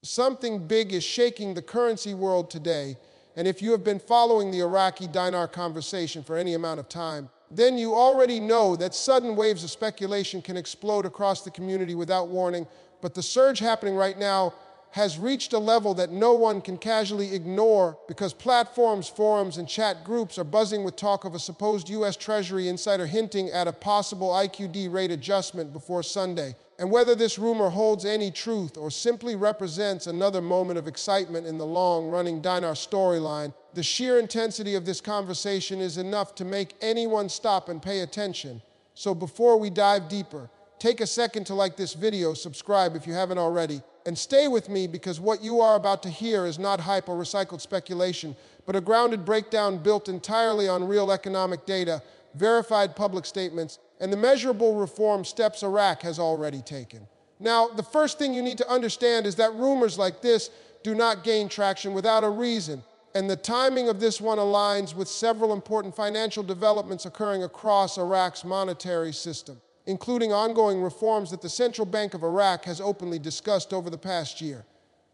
Something big is shaking the currency world today, and if you have been following the Iraqi Dinar conversation for any amount of time, then you already know that sudden waves of speculation can explode across the community without warning, but the surge happening right now has reached a level that no one can casually ignore because platforms, forums, and chat groups are buzzing with talk of a supposed U.S. Treasury insider hinting at a possible IQD rate adjustment before Sunday. And whether this rumor holds any truth or simply represents another moment of excitement in the long-running Dinar storyline, the sheer intensity of this conversation is enough to make anyone stop and pay attention. So before we dive deeper, take a second to like this video, subscribe if you haven't already, and stay with me because what you are about to hear is not hype or recycled speculation, but a grounded breakdown built entirely on real economic data, verified public statements, and the measurable reform steps Iraq has already taken. Now, the first thing you need to understand is that rumors like this do not gain traction without a reason, and the timing of this one aligns with several important financial developments occurring across Iraq's monetary system, including ongoing reforms that the Central Bank of Iraq has openly discussed over the past year,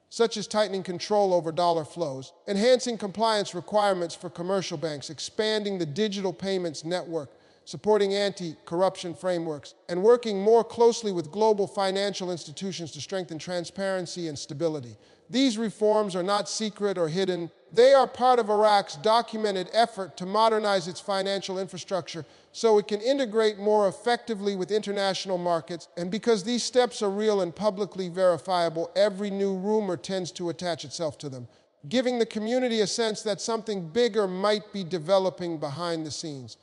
such as tightening control over dollar flows, enhancing compliance requirements for commercial banks, expanding the digital payments network, supporting anti-corruption frameworks, and working more closely with global financial institutions to strengthen transparency and stability. These reforms are not secret or hidden. They are part of Iraq's documented effort to modernize its financial infrastructure so it can integrate more effectively with international markets. And because these steps are real and publicly verifiable, every new rumor tends to attach itself to them, giving the community a sense that something bigger might be developing behind the scenes.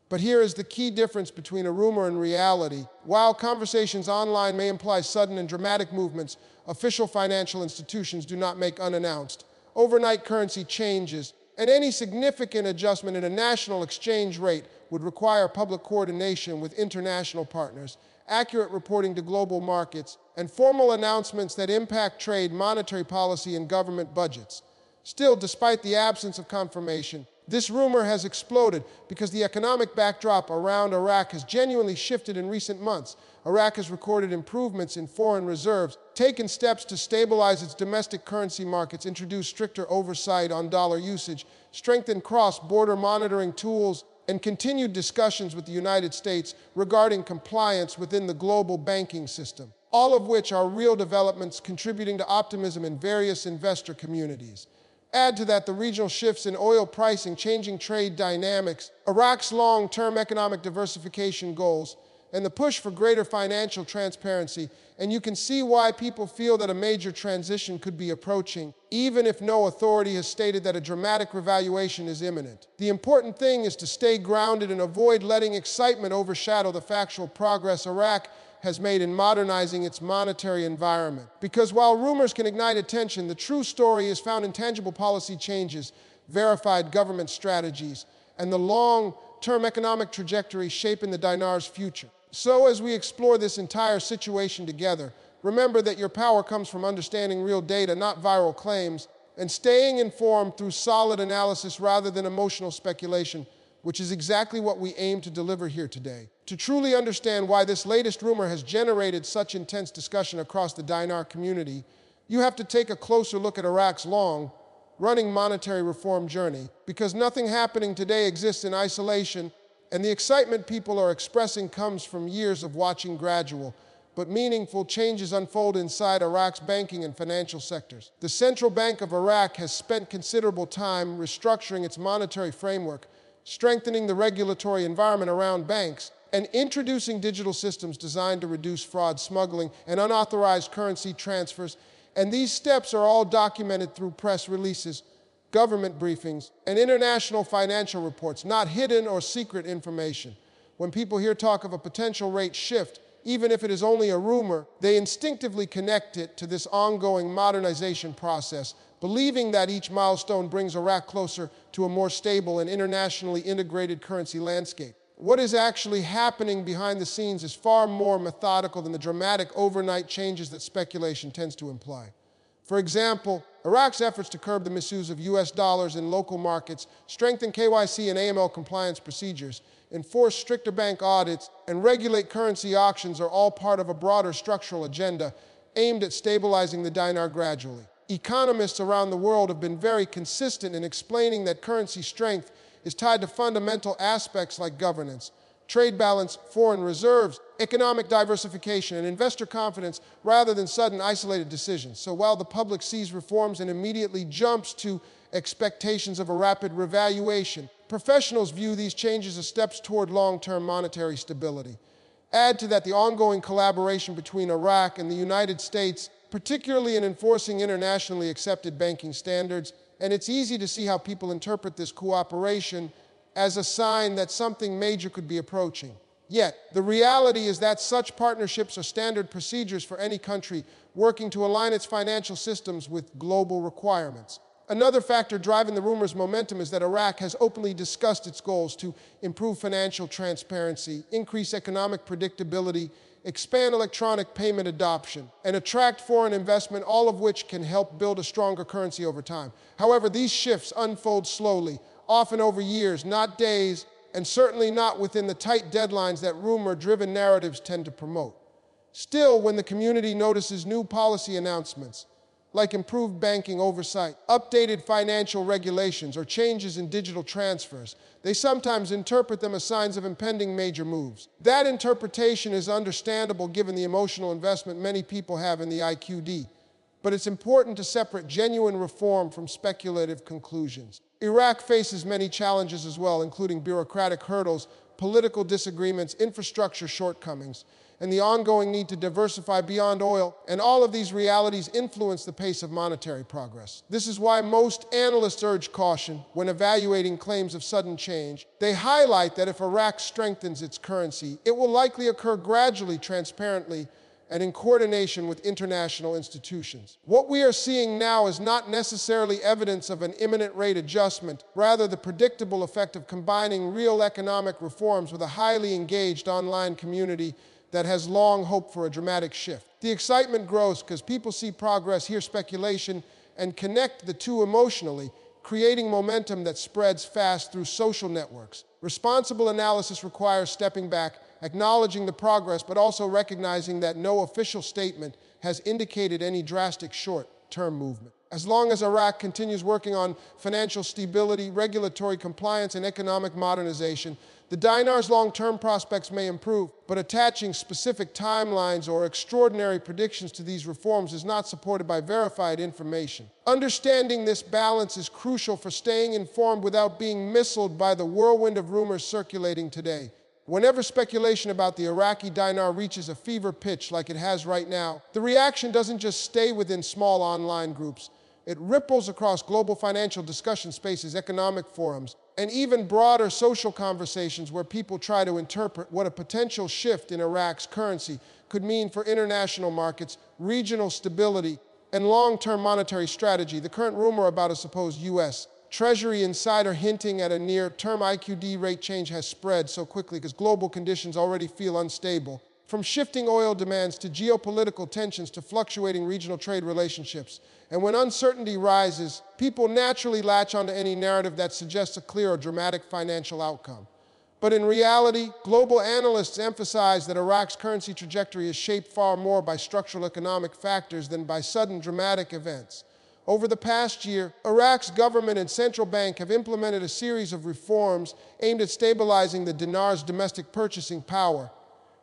But here is the key difference between a rumor and reality. While conversations online may imply sudden and dramatic movements, official financial institutions do not make unannounced overnight currency changes, and any significant adjustment in a national exchange rate would require public coordination with international partners, accurate reporting to global markets, and formal announcements that impact trade, monetary policy, and government budgets. Still, despite the absence of confirmation, this rumor has exploded because the economic backdrop around Iraq has genuinely shifted in recent months. Iraq has recorded improvements in foreign reserves, taken steps to stabilize its domestic currency markets, introduced stricter oversight on dollar usage, strengthened cross-border monitoring tools, and continued discussions with the United States regarding compliance within the global banking system, all of which are real developments contributing to optimism in various investor communities. Add to that the regional shifts in oil pricing, changing trade dynamics, Iraq's long-term economic diversification goals, and the push for greater financial transparency, and you can see why people feel that a major transition could be approaching, even if no authority has stated that a dramatic revaluation is imminent. The important thing is to stay grounded and avoid letting excitement overshadow the factual progress Iraq has made in modernizing its monetary environment. Because while rumors can ignite attention, the true story is found in tangible policy changes, verified government strategies, and the long-term economic trajectory shaping the dinar's future. So as we explore this entire situation together, remember that your power comes from understanding real data, not viral claims, and staying informed through solid analysis rather than emotional speculation, which is exactly what we aim to deliver here today. To truly understand why this latest rumor has generated such intense discussion across the Dinar community, you have to take a closer look at Iraq's long-running monetary reform journey, because nothing happening today exists in isolation, and the excitement people are expressing comes from years of watching gradual but meaningful changes unfold inside Iraq's banking and financial sectors. The Central Bank of Iraq has spent considerable time restructuring its monetary framework, strengthening the regulatory environment around banks, and introducing digital systems designed to reduce fraud, smuggling, and unauthorized currency transfers. And these steps are all documented through press releases, government briefings, and international financial reports, not hidden or secret information. When people hear talk of a potential rate shift, even if it is only a rumor, they instinctively connect it to this ongoing modernization process, believing that each milestone brings Iraq closer to a more stable and internationally integrated currency landscape. What is actually happening behind the scenes is far more methodical than the dramatic overnight changes that speculation tends to imply. For example, Iraq's efforts to curb the misuse of US dollars in local markets, strengthen KYC and AML compliance procedures, enforce stricter bank audits, and regulate currency auctions are all part of a broader structural agenda aimed at stabilizing the dinar gradually. Economists around the world have been very consistent in explaining that currency strength is tied to fundamental aspects like governance, trade balance, foreign reserves, economic diversification, and investor confidence rather than sudden isolated decisions. So while the public sees reforms and immediately jumps to expectations of a rapid revaluation, professionals view these changes as steps toward long-term monetary stability. Add to that the ongoing collaboration between Iraq and the United States, particularly in enforcing internationally accepted banking standards, and it's easy to see how people interpret this cooperation as a sign that something major could be approaching. Yet, the reality is that such partnerships are standard procedures for any country working to align its financial systems with global requirements. Another factor driving the rumor's momentum is that Iraq has openly discussed its goals to improve financial transparency, increase economic predictability, expand electronic payment adoption, and attract foreign investment, all of which can help build a stronger currency over time. However, these shifts unfold slowly, often over years, not days, and certainly not within the tight deadlines that rumor-driven narratives tend to promote. Still, when the community notices new policy announcements, like improved banking oversight, updated financial regulations, or changes in digital transfers, they sometimes interpret them as signs of impending major moves. That interpretation is understandable given the emotional investment many people have in the IQD, but it's important to separate genuine reform from speculative conclusions. Iraq faces many challenges as well, including bureaucratic hurdles, political disagreements, infrastructure shortcomings, and the ongoing need to diversify beyond oil, and all of these realities influence the pace of monetary progress. This is why most analysts urge caution when evaluating claims of sudden change. They highlight that if Iraq strengthens its currency, it will likely occur gradually, transparently, and in coordination with international institutions. What we are seeing now is not necessarily evidence of an imminent rate adjustment, rather the predictable effect of combining real economic reforms with a highly engaged online community that has long hoped for a dramatic shift. The excitement grows because people see progress, hear speculation, and connect the two emotionally, creating momentum that spreads fast through social networks. Responsible analysis requires stepping back, acknowledging the progress, but also recognizing that no official statement has indicated any drastic short-term movement. As long as Iraq continues working on financial stability, regulatory compliance, and economic modernization, the dinar's long-term prospects may improve, but attaching specific timelines or extraordinary predictions to these reforms is not supported by verified information. Understanding this balance is crucial for staying informed without being misled by the whirlwind of rumors circulating today. Whenever speculation about the Iraqi dinar reaches a fever pitch like it has right now, the reaction doesn't just stay within small online groups. It ripples across global financial discussion spaces, economic forums, and even broader social conversations where people try to interpret what a potential shift in Iraq's currency could mean for international markets, regional stability, and long-term monetary strategy. The current rumor about a supposed U.S. Treasury insider hinting at a near-term IQD rate change has spread so quickly because global conditions already feel unstable. From shifting oil demands to geopolitical tensions to fluctuating regional trade relationships. And when uncertainty rises, people naturally latch onto any narrative that suggests a clear or dramatic financial outcome. But in reality, global analysts emphasize that Iraq's currency trajectory is shaped far more by structural economic factors than by sudden dramatic events. Over the past year, Iraq's government and central bank have implemented a series of reforms aimed at stabilizing the dinar's domestic purchasing power,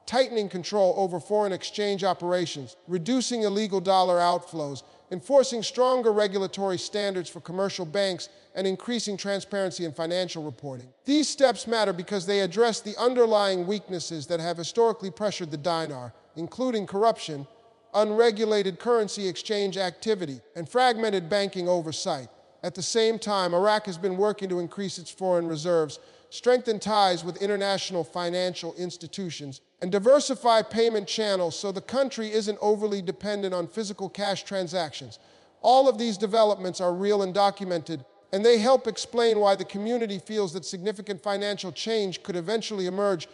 tightening control over foreign exchange operations, reducing illegal dollar outflows, enforcing stronger regulatory standards for commercial banks, and increasing transparency in financial reporting. These steps matter because they address the underlying weaknesses that have historically pressured the dinar, including corruption, unregulated currency exchange activity, and fragmented banking oversight. At the same time, Iraq has been working to increase its foreign reserves, strengthen ties with international financial institutions, and diversify payment channels so the country isn't overly dependent on physical cash transactions. All of these developments are real and documented, and they help explain why the community feels that significant financial change could eventually emerge,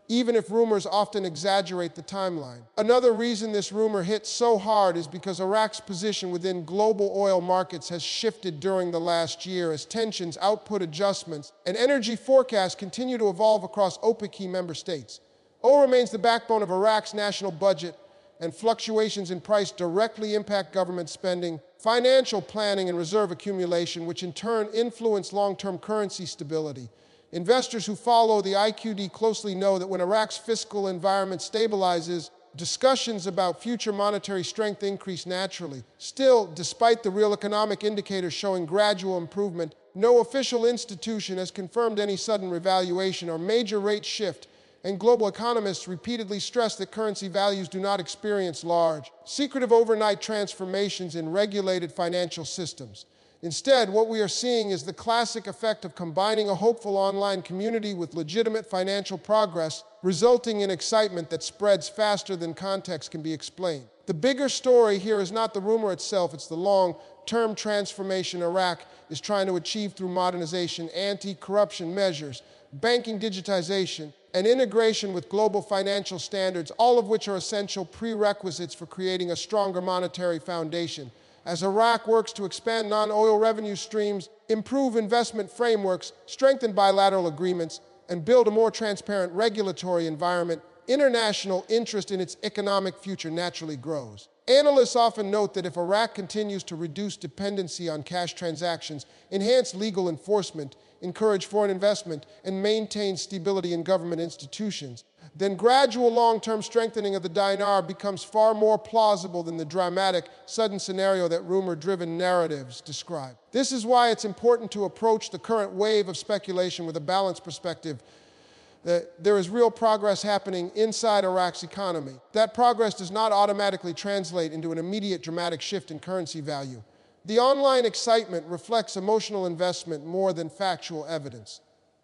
even if rumors often exaggerate the timeline. Another reason this rumor hits so hard is because Iraq's position within global oil markets has shifted during the last year as tensions, output adjustments, and energy forecasts continue to evolve across OPEC key member states. Oil remains the backbone of Iraq's national budget, and fluctuations in price directly impact government spending, financial planning, and reserve accumulation, which in turn influence long-term currency stability. Investors who follow the IQD closely know that when Iraq's fiscal environment stabilizes, discussions about future monetary strength increase naturally. Still, despite the real economic indicators showing gradual improvement, no official institution has confirmed any sudden revaluation or major rate shift, and global economists repeatedly stress that currency values do not experience large, secretive overnight transformations in regulated financial systems. Instead, what we are seeing is the classic effect of combining a hopeful online community with legitimate financial progress, resulting in excitement that spreads faster than context can be explained. The bigger story here is not the rumor itself, it's the long-term transformation Iraq is trying to achieve through modernization, anti-corruption measures, banking digitization, and integration with global financial standards, all of which are essential prerequisites for creating a stronger monetary foundation. As Iraq works to expand non-oil revenue streams, improve investment frameworks, strengthen bilateral agreements, and build a more transparent regulatory environment, international interest in its economic future naturally grows. Analysts often note that if Iraq continues to reduce dependency on cash transactions, enhance legal enforcement, encourage foreign investment, and maintain stability in government institutions, then gradual long-term strengthening of the dinar becomes far more plausible than the dramatic, sudden scenario that rumor-driven narratives describe. This is why it's important to approach the current wave of speculation with a balanced perspective. There is real progress happening inside Iraq's economy. That progress does not automatically translate into an immediate dramatic shift in currency value. The online excitement reflects emotional investment more than factual evidence.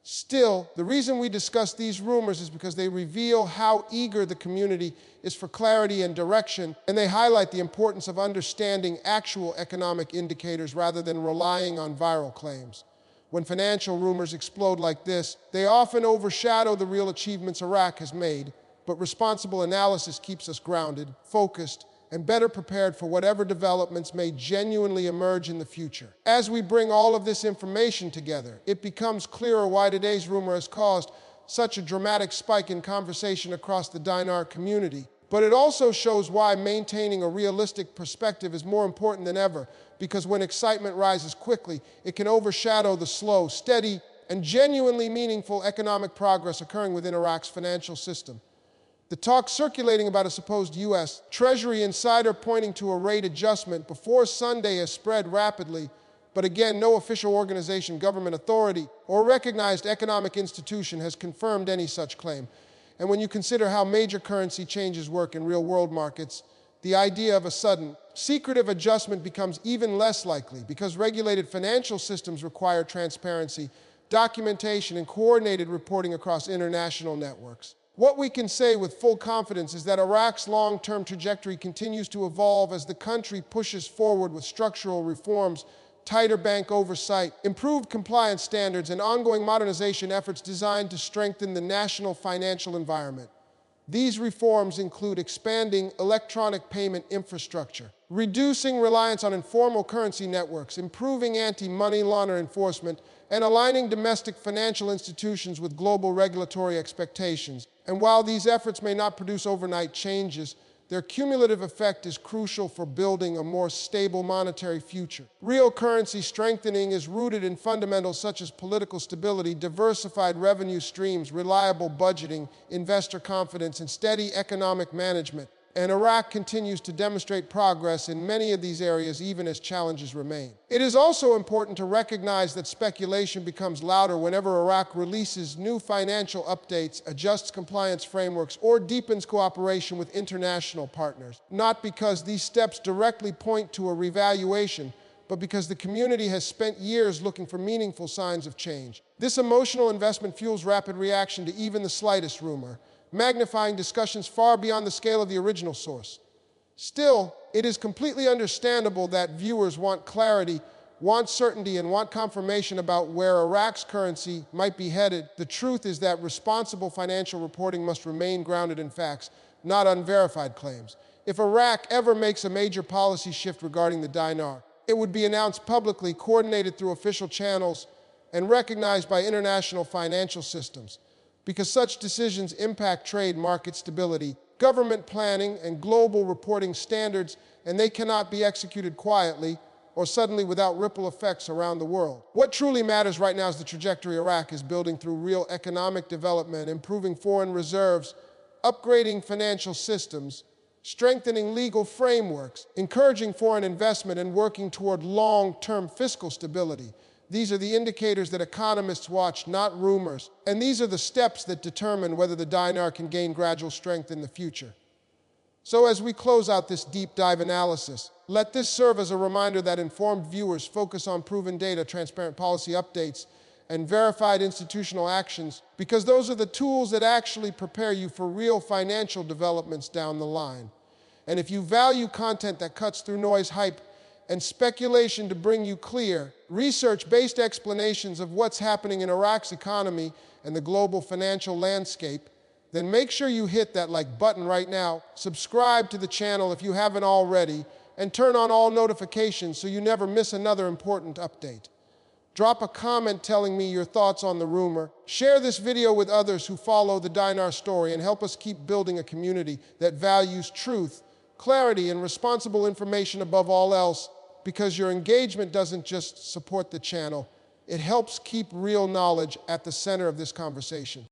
Still, the reason we discuss these rumors is because they reveal how eager the community is for clarity and direction, and they highlight the importance of understanding actual economic indicators rather than relying on viral claims. When financial rumors explode like this, they often overshadow the real achievements Iraq has made, but responsible analysis keeps us grounded, focused, and better prepared for whatever developments may genuinely emerge in the future. As we bring all of this information together, it becomes clearer why today's rumor has caused such a dramatic spike in conversation across the Dinar community. But it also shows why maintaining a realistic perspective is more important than ever, because when excitement rises quickly, it can overshadow the slow, steady, and genuinely meaningful economic progress occurring within Iraq's financial system. The talk circulating about a supposed U.S. Treasury insider pointing to a rate adjustment before Sunday has spread rapidly, but again, no official organization, government authority, or recognized economic institution has confirmed any such claim. And when you consider how major currency changes work in real-world markets, the idea of a sudden, secretive adjustment becomes even less likely because regulated financial systems require transparency, documentation, and coordinated reporting across international networks. What we can say with full confidence is that Iraq's long-term trajectory continues to evolve as the country pushes forward with structural reforms, tighter bank oversight, improved compliance standards, and ongoing modernization efforts designed to strengthen the national financial environment. These reforms include expanding electronic payment infrastructure, reducing reliance on informal currency networks, improving anti-money laundering enforcement, and aligning domestic financial institutions with global regulatory expectations. And while these efforts may not produce overnight changes, their cumulative effect is crucial for building a more stable monetary future. Real currency strengthening is rooted in fundamentals such as political stability, diversified revenue streams, reliable budgeting, investor confidence, and steady economic management. And Iraq continues to demonstrate progress in many of these areas even as challenges remain. It is also important to recognize that speculation becomes louder whenever Iraq releases new financial updates, adjusts compliance frameworks, or deepens cooperation with international partners. Not because these steps directly point to a revaluation, but because the community has spent years looking for meaningful signs of change. This emotional investment fuels rapid reaction to even the slightest rumor, magnifying discussions far beyond the scale of the original source. Still, it is completely understandable that viewers want clarity, want certainty, and want confirmation about where Iraq's currency might be headed. The truth is that responsible financial reporting must remain grounded in facts, not unverified claims. If Iraq ever makes a major policy shift regarding the dinar, it would be announced publicly, coordinated through official channels, and recognized by international financial systems. Because such decisions impact trade, market stability, government planning, and global reporting standards, and they cannot be executed quietly or suddenly without ripple effects around the world. What truly matters right now is the trajectory Iraq is building through real economic development, improving foreign reserves, upgrading financial systems, strengthening legal frameworks, encouraging foreign investment, and working toward long-term fiscal stability. These are the indicators that economists watch, not rumors. And these are the steps that determine whether the dinar can gain gradual strength in the future. So as we close out this deep dive analysis, let this serve as a reminder that informed viewers focus on proven data, transparent policy updates, and verified institutional actions, because those are the tools that actually prepare you for real financial developments down the line. And if you value content that cuts through noise, hype, and speculation to bring you clear, research-based explanations of what's happening in Iraq's economy and the global financial landscape, then make sure you hit that like button right now, subscribe to the channel if you haven't already, and turn on all notifications so you never miss another important update. Drop a comment telling me your thoughts on the rumor, share this video with others who follow the Dinar story, and help us keep building a community that values truth, clarity, and responsible information above all else, because your engagement doesn't just support the channel, it helps keep real knowledge at the center of this conversation.